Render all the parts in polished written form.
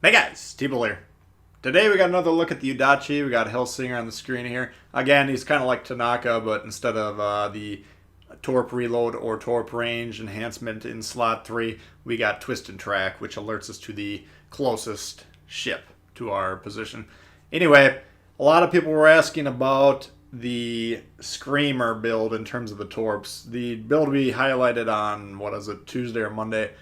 Hey guys, T-Bull here. Today we got another look at the Yudachi. We got Hellsinger on the screen here. Again, he's kind of like Tanaka, but instead of the Torp reload or Torp range enhancement in slot 3, we got twist and track, which alerts us to the closest ship to our position. Anyway, a lot of people were asking about the Screamer build in terms of the Torps. The build we highlighted on, Tuesday or Monday,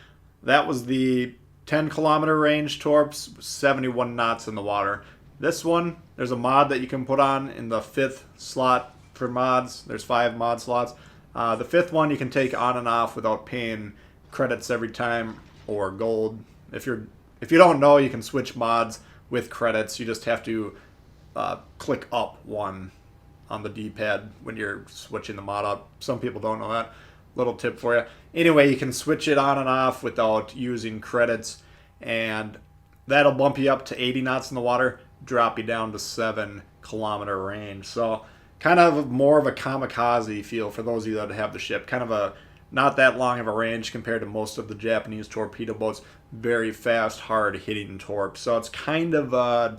that was the 10-kilometer range Torps, 71 knots in the water. This one, there's a mod that you can put on in the 5th slot for mods. There's 5 mod slots. The 5th one you can take on and off without paying credits every time or gold. If you don't know, you can switch mods with credits. You just have to click up one on the D-pad when you're switching the mod up. Some people don't know that. Little tip for you. Anyway, you can switch it on and off without using credits, and that'll bump you up to 80 knots in the water, drop you down to 7-kilometer range. So kind of more of a kamikaze feel for those of you that have the ship. Kind of a not that long of a range compared to most of the Japanese torpedo boats. Very fast, hard hitting torp. So it's kind of a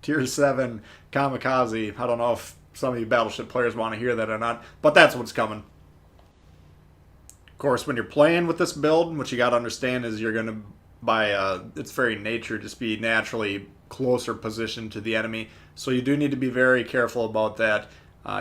tier 7 kamikaze. I don't know if some of you battleship players want to hear that or not, but that's what's coming. Of course, when you're playing with this build, what you got to understand is you're going to, by its very nature, just be naturally closer positioned to the enemy. So you do need to be very careful about that.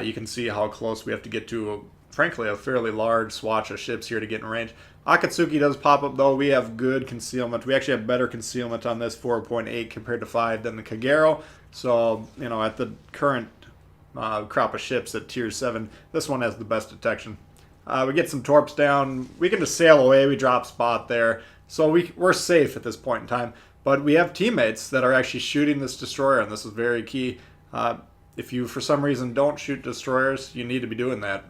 You can see how close we have to get to, frankly, a fairly large swatch of ships here to get in range. Akatsuki does pop up, though. We have good concealment. We actually have better concealment on this 4.8 compared to 5 than the Kagero. So, you know, at the current crop of ships at tier 7, this one has the best detection. We get some torps down. We can just sail away. We drop spot there. So we're safe at this point in time. But we have teammates that are actually shooting this destroyer, and this is very key. If you, for some reason, don't shoot destroyers, you need to be doing that.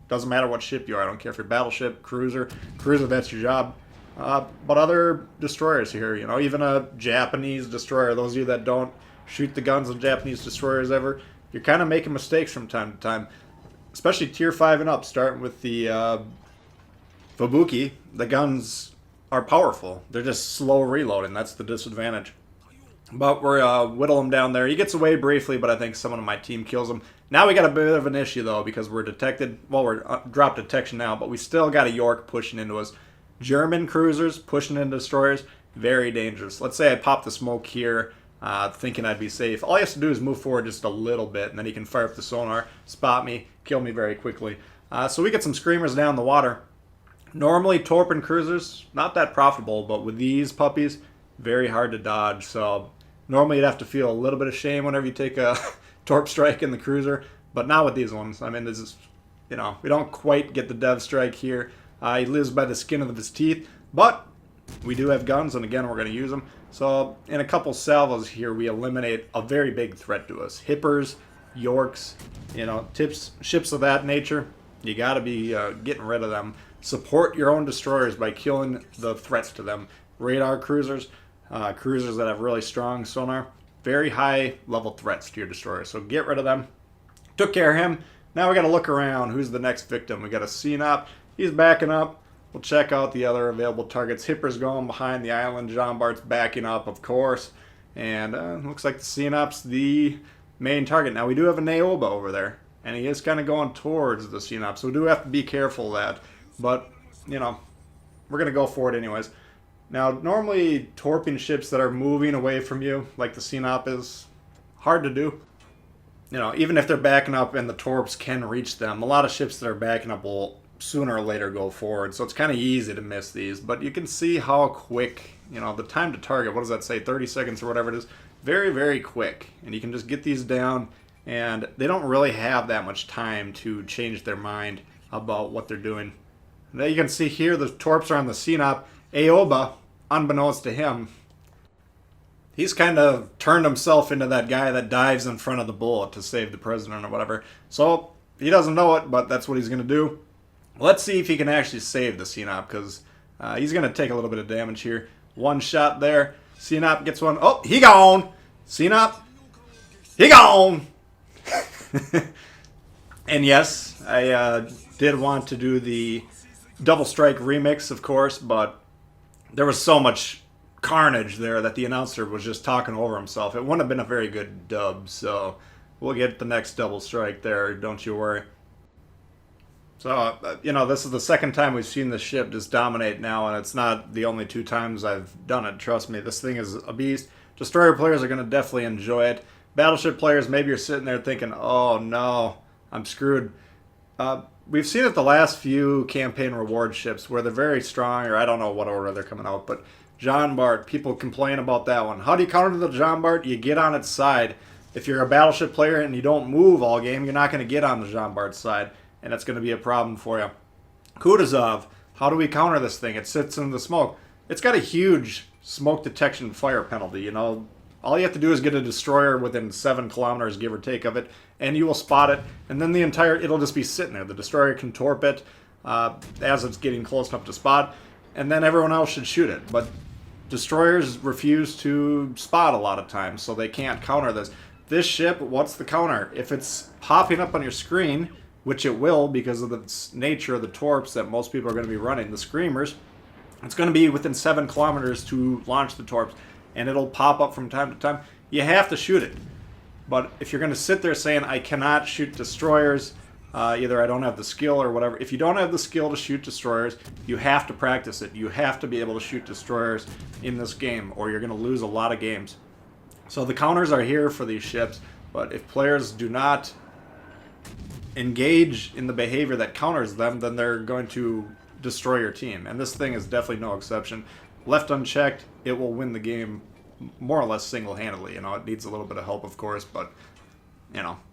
Doesn't matter what ship you are. I don't care if you're battleship, cruiser. Cruiser, that's your job. But other destroyers here, you know, even a Japanese destroyer, those of you that don't shoot the guns of Japanese destroyers ever, you're kind of making mistakes from time to time. Especially tier 5 and up, starting with the Fubuki, the guns are powerful. They're just slow reloading. That's the disadvantage. But we're whittle him down there. He gets away briefly, but I think someone on my team kills him. Now we got a bit of an issue, though, because we're detected. Well, we're drop detection now, but we still got a York pushing into us. German cruisers pushing into destroyers, very dangerous. Let's say I pop the smoke here, thinking I'd be safe. All he has to do is move forward just a little bit, and then he can fire up the sonar, spot me, kill me very quickly. So we get some screamers down the water. Normally, torp and cruisers, not that profitable, but with these puppies, very hard to dodge. So normally you'd have to feel a little bit of shame whenever you take a torp strike in the cruiser, but not with these ones. I mean, this is, you know, we don't quite get the dev strike here. He lives by the skin of his teeth, but we do have guns, and again, we're going to use them. So in a couple salvos here, we eliminate a very big threat to us. Hippers, Yorks, you know, ships of that nature, you got to be getting rid of them. Support your own destroyers by killing the threats to them. Radar cruisers, cruisers that have really strong sonar, very high level threats to your destroyers. So get rid of them. Took care of him. Now we got to look around. Who's the next victim? We got a CNOP. He's backing up. We'll check out the other available targets. Hipper's going behind the island. Jean Bart's backing up, of course. And looks like the CNOP's the main target. Now, we do have a Naoba over there, and he is kind of going towards the CNOP, so we do have to be careful of that. But, you know, we're going to go for it anyways. Now, normally, torping ships that are moving away from you, like the CNOP is, hard to do. You know, even if they're backing up and the torps can reach them, a lot of ships that are backing up will sooner or later go forward, so it's kind of easy to miss these. But you can see how quick, you know, the time to target, what does that say, 30 seconds or whatever it is, very, very quick. And you can just get these down, and they don't really have that much time to change their mind about what they're doing. Now you can see here the torps are on the CNOP. Aoba, unbeknownst to him, he's kind of turned himself into that guy that dives in front of the bullet to save the president or whatever. So he doesn't know it, but that's what he's going to do. Let's see if he can actually save the CNOP, because he's going to take a little bit of damage here. One shot there. CNOP gets one. Oh, he gone. CNOP, he gone. And yes, I did want to do the Double Strike remix, of course, but there was so much carnage there that the announcer was just talking over himself. It wouldn't have been a very good dub, so we'll get the next double strike there, don't you worry. So, this is the second time we've seen this ship just dominate now, and it's not the only 2 times I've done it. Trust me, this thing is a beast. Destroyer players are going to definitely enjoy it. Battleship players, maybe you're sitting there thinking, oh no, I'm screwed. We've seen it the last few campaign reward ships where they're very strong, or I don't know what order they're coming out, but John Bart, people complain about that one. How do you counter the John Bart? You get on its side. If you're a battleship player and you don't move all game, you're not going to get on the John Bart's side, and that's going to be a problem for you. Kutuzov, how do we counter this thing? It sits in the smoke. It's got a huge smoke detection fire penalty, All you have to do is get a destroyer within 7 kilometers, give or take, of it, and you will spot it, and then it'll just be sitting there. The destroyer can torp it as it's getting close enough to spot, and then everyone else should shoot it. But destroyers refuse to spot a lot of times, so they can't counter this. This ship, what's the counter? If it's popping up on your screen, which it will because of the nature of the torps that most people are going to be running, the screamers, it's going to be within 7 kilometers to launch the torps, and it'll pop up from time to time. You have to shoot it. But if you're going to sit there saying, I cannot shoot destroyers, either I don't have the skill or whatever, if you don't have the skill to shoot destroyers, you have to practice it. You have to be able to shoot destroyers in this game, or you're going to lose a lot of games. So the counters are here for these ships, but if players do not engage in the behavior that counters them, then they're going to destroy your team. And this thing is definitely no exception. Left unchecked, it will win the game more or less single-handedly. It needs a little bit of help, of course, but,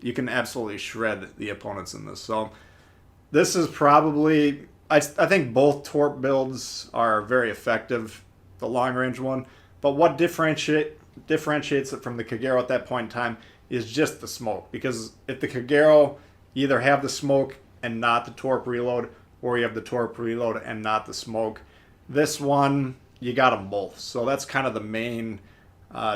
you can absolutely shred the opponents in this. So this is probably, I think both Torp builds are very effective, the long-range one, but what differentiates it from the Kagero at that point in time is just the smoke. Because if the Kagero, you either have the smoke and not the Torp reload, or you have the Torp reload and not the smoke. This one, you got them both. So that's kind of the main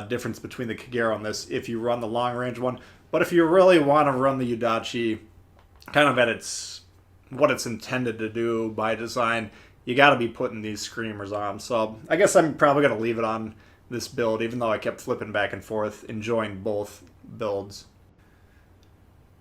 difference between the Kagero and this, if you run the long-range one. But if you really want to run the Yudachi kind of at what it's intended to do by design, you got to be putting these screamers on. So I guess I'm probably going to leave it on this build, even though I kept flipping back and forth, enjoying both builds.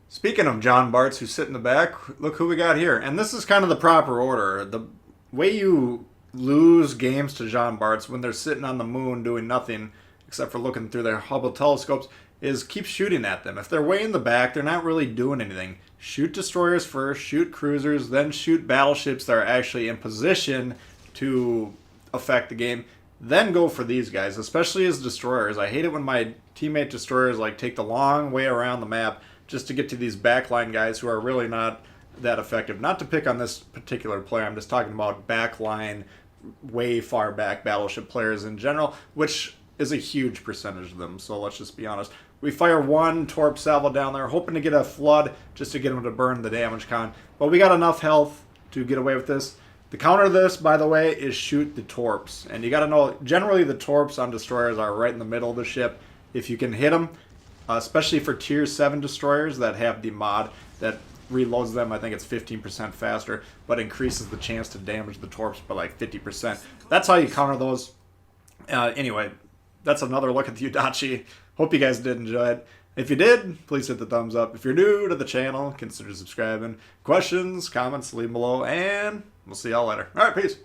Speaking of John Barts, who sit in the back, look who we got here. And this is kind of the proper order. The way you lose games to John Barts when they're sitting on the moon doing nothing except for looking through their Hubble telescopes is keep shooting at them. If they're way in the back, they're not really doing anything. Shoot destroyers first, shoot cruisers, then shoot battleships that are actually in position to affect the game. Then go for these guys, especially as destroyers. I hate it when my teammate destroyers take the long way around the map just to get to these backline guys who are really not that effective. Not to pick on this particular player, I'm just talking about backline, way far back battleship players in general, which is a huge percentage of them, so let's just be honest. We fire one Torp salvo down there, hoping to get a flood just to get him to burn the damage con, but we got enough health to get away with this. The counter to this, by the way, is shoot the Torps, and you got to know, generally the Torps on destroyers are right in the middle of the ship. If you can hit them, especially for tier 7 destroyers that have the mod that reloads them, I think it's 15% faster, but increases the chance to damage the Torps by 50%. That's how you counter those. Anyway, that's another look at the Yudachi. Hope you guys did enjoy it. If you did, please hit the thumbs up. If you're new to the channel, consider subscribing. Questions, comments, leave them below, and we'll see y'all later. All right, peace.